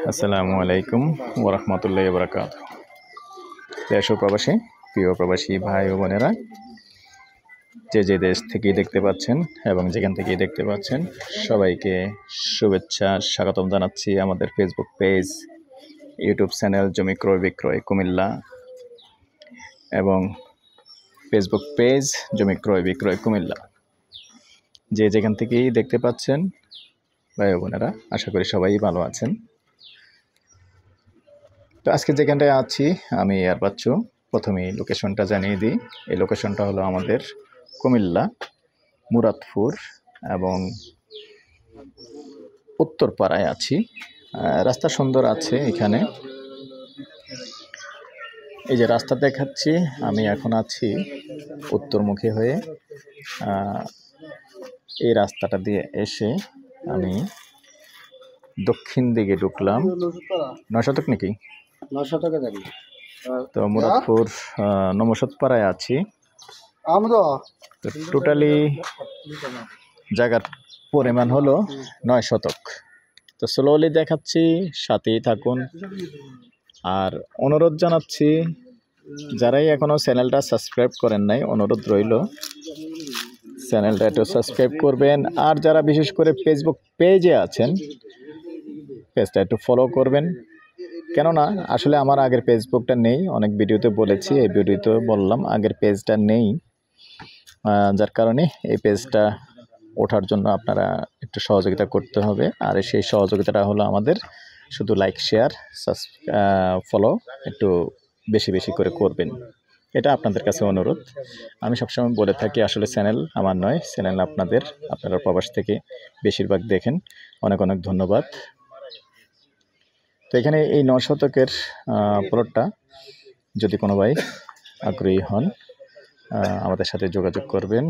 আসসালামু আলাইকুম ওয়া রাহমাতুল্লাহি ওয়া বারাকাতুহু। দেশ ও প্রবাসী প্রিয় প্রবাসী ভাই ও বোনেরা, যে দেশ থেকেই দেখতে পাচ্ছেন এবং যেখান থেকেই দেখতে পাচ্ছেন, সবাইকে শুভেচ্ছা স্বাগতম জানাচ্ছি আমাদের ফেসবুক পেজ, ইউটিউব চ্যানেল জমি ক্রয় বিক্রয় কুমিল্লা এবং ফেসবুক পেজ জমি ক্রয় বিক্রয় কুমিল্লা। যে যেখান থেকেই দেখতে পাচ্ছেন ভাই ও বোনেরা, আশা করি সবাই ভালো আছেন। তো আজকে যেখানটায় আছি আমি আর বাচ্চু, প্রথমেই লোকেশনটা জানিয়ে দিই। এই লোকেশনটা হলো আমাদের কুমিল্লা মুরাদপুর এবং উত্তরপাড়ায় আছি। রাস্তা সুন্দর আছে এখানে। এই যে রাস্তা দেখাচ্ছি, আমি এখন আছি উত্তরমুখী হয়ে। এই রাস্তাটা দিয়ে এসে আমি দক্ষিণ দিকে ঢুকলাম। 9 শতক নাকি? 9 শতকে যাবি। তো মুরাদপুর নমসদপাড়ায় আছি। তো টোটালি জায়গার পরিমাণ হলো 9 শতক। তো স্লোলি দেখাচ্ছি, সাথেই থাকুন। আর অনুরোধ জানাচ্ছি, যারাই এখনও চ্যানেলটা সাবস্ক্রাইব করেন নাই, অনুরোধ রইল চ্যানেলটা একটু সাবস্ক্রাইব করবেন। আর যারা বিশেষ করে ফেসবুক পেজে আছেন, পেজটা একটু ফলো করবেন। কেননা আসলে আমার আগের ফেসবুকটা নেই, অনেক ভিডিওতে বলেছি, এই ভিডিওতে বললাম আগের পেজটা নেই, যার কারণে এই পেজটা ওঠার জন্য আপনারা একটু সহযোগিতা করতে হবে। আর সেই সহযোগিতাটা হলো আমাদের শুধু লাইক, শেয়ার, ফলো একটু বেশি বেশি করে করবেন, এটা আপনাদের কাছে অনুরোধ। আমি সবসময় বলে থাকি, আসলে চ্যানেল আমার নয়, চ্যানেল আপনাদের, আপনারা প্রবাস থেকে বেশিরভাগ দেখেন। অনেক অনেক ধন্যবাদ। তো এখানে এই 9 শতকের প্লটটা যদি কোনো ভাই আগ্রহী হন, আমাদের সাথে যোগাযোগ করবেন।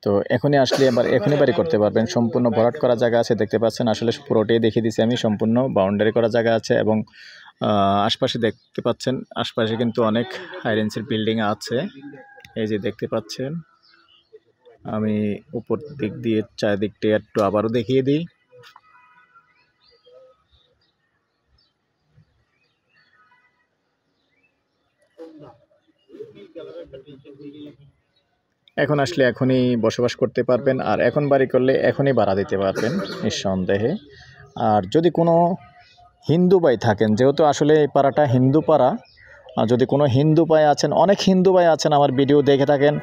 তো এখনই আসলে আবার এখনই বাড়ি করতে পারবেন। সম্পূর্ণ ভরাট করা জায়গা আছে, দেখতে পাচ্ছেন। আসলে পুরোটাই দেখিয়ে দিচ্ছি আমি, সম্পূর্ণ বাউন্ডারি করা জায়গা আছে এবং আশপাশে দেখতে পাচ্ছেন, আশপাশে কিন্তু অনেক হাইরেঞ্জের বিল্ডিং আছে। এই যে দেখতে পাচ্ছেন, আমি উপর দিক দিয়ে চারিদিকটা একটু আবারও দেখিয়ে দিই। এখন আসলে এখনই বসবাস করতে পারবেন, আর এখন বাড়ি করলে এখনই ভাড়া দিতে পারবেন নিঃসন্দেহে। আর যদি কোনো হিন্দু ভাই থাকেন, যেহেতু আসলে এই পাড়াটা হিন্দু পাড়া, যদি কোনো হিন্দু ভাই আছেন, অনেক হিন্দু ভাই আছেন আমার ভিডিও দেখে থাকেন,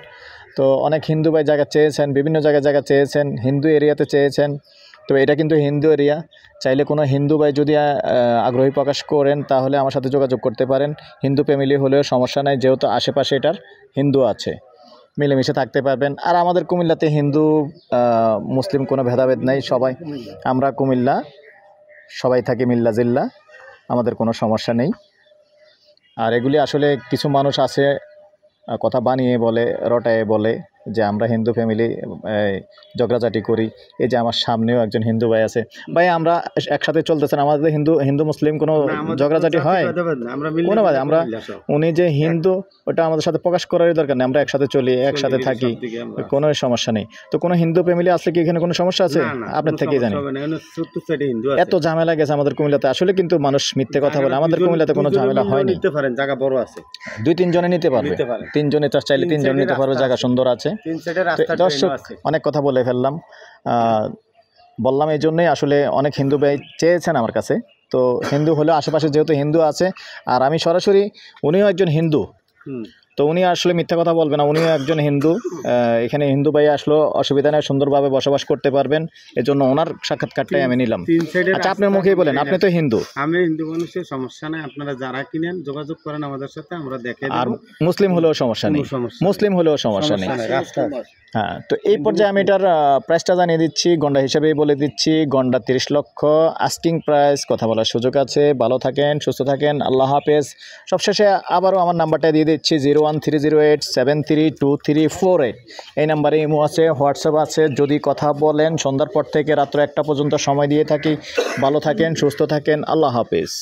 তো অনেক হিন্দু ভাই জায়গা চেয়েছেন, বিভিন্ন জায়গা চেয়েছেন, হিন্দু এরিয়াতে চেয়েছেন। তো এটা কিন্তু হিন্দু এরিয়া, চাইলে কোনো হিন্দু ভাই যদি আগ্রহী প্রকাশ করেন তাহলে আমার সাথে যোগাযোগ করতে পারেন। হিন্দু ফ্যামিলি হলেও সমস্যা নাই, যেহেতু আশেপাশে এটার হিন্দু আছে, মিলেমিশে থাকতে পারবেন। আর আমাদের কুমিল্লাতে হিন্দু মুসলিম কোনো ভেদাভেদ নাই, সবাই আমরা কুমিল্লা সবাই থাকি মিল্লা জিল্লা, আমাদের কোনো সমস্যা নেই। আর এগুলি আসলে কিছু মানুষ আছে কথা বানিয়ে বলে, রটায়ে বলে যে আমরা হিন্দু ফ্যামিলি ঝগড়াঝাটি করি। এই যে আমার সামনেও একজন হিন্দু ভাই আছে। ভাই, আমরা একসাথে চলতেছেন, আমাদের হিন্দু মুসলিম কোনো ঝগড়াঝাটি হয়? কোনো ভাই, আমরা উনি যে হিন্দু ওটা আমাদের সাথে প্রকাশ করারই দরকার নেই, আমরা একসাথে চলি, একসাথে থাকি, কোনো সমস্যা নেই। তো কোনো হিন্দু ফ্যামিলি আসলে কি এখানে কোনো সমস্যা আছে? আপনার থেকেই জানি এত ঝামেলা গেছে আমাদের কুমিল্লাতে। আসলে কিন্তু মানুষ মিথ্যে কথা বলে, আমাদের কুমিল্লাতে কোনো ঝামেলা হয়নি। জায়গা বড় আছে, 2-3 জনে নিতে পারবে, 3 জনে চাইলে 3 জন নিতে পারবে, জায়গা সুন্দর আছে। দর্শক, অনেক কথা বলে ফেললাম, বললাম এই জন্যই। আসলে অনেক হিন্দু ভাই চেয়েছেন আমার কাছে, তো হিন্দু হলে আশেপাশে যেহেতু হিন্দু আছে, আর আমি সরাসরি, উনিও একজন হিন্দু, তো উনি আসলে মিথ্যা কথা বলবে না, উনিও একজন হিন্দু। এখানে হিন্দু ভাই আসলেও অসুবিধা নেই, সুন্দরভাবে বসবাস করতে পারবেন, এজন্য ওনার সাক্ষাৎকারটাই আমি নিলাম। আচ্ছা, আপনার মুখেই বলেন, আপনি তো হিন্দু। আমি হিন্দু মানুষের সমস্যা নাই, আপনারা যারা কিনেন যোগাযোগ করেন আমাদের সাথে, আমরা দেখে দেব। আর মুসলিম হলেও সমস্যা নেই, মুসলিম হলেও সমস্যা নেই। হ্যাঁ, তো এই পর্যায়ে আমি এটার প্রাইসটা জানিয়ে দিচ্ছি, গন্ডা হিসাবেই বলে দিচ্ছি। গন্ডা 30 লক্ষ আস্কিং প্রাইস, কথা বলার সুযোগ আছে। ভালো থাকেন, সুস্থ থাকেন, আল্লাহ হাফেজ। সবশেষে আবারও আমার নাম্বারটা দিয়ে দিচ্ছি, 01308732348। এই নাম্বারে ইমো আছে, হোয়াটসঅ্যাপ আছে। যদি কথা বলেন, সন্ধ্যার পর থেকে রাত্র 1টা পর্যন্ত সময় দিয়ে থাকি। ভালো থাকেন, সুস্থ থাকেন, আল্লাহ হাফেজ।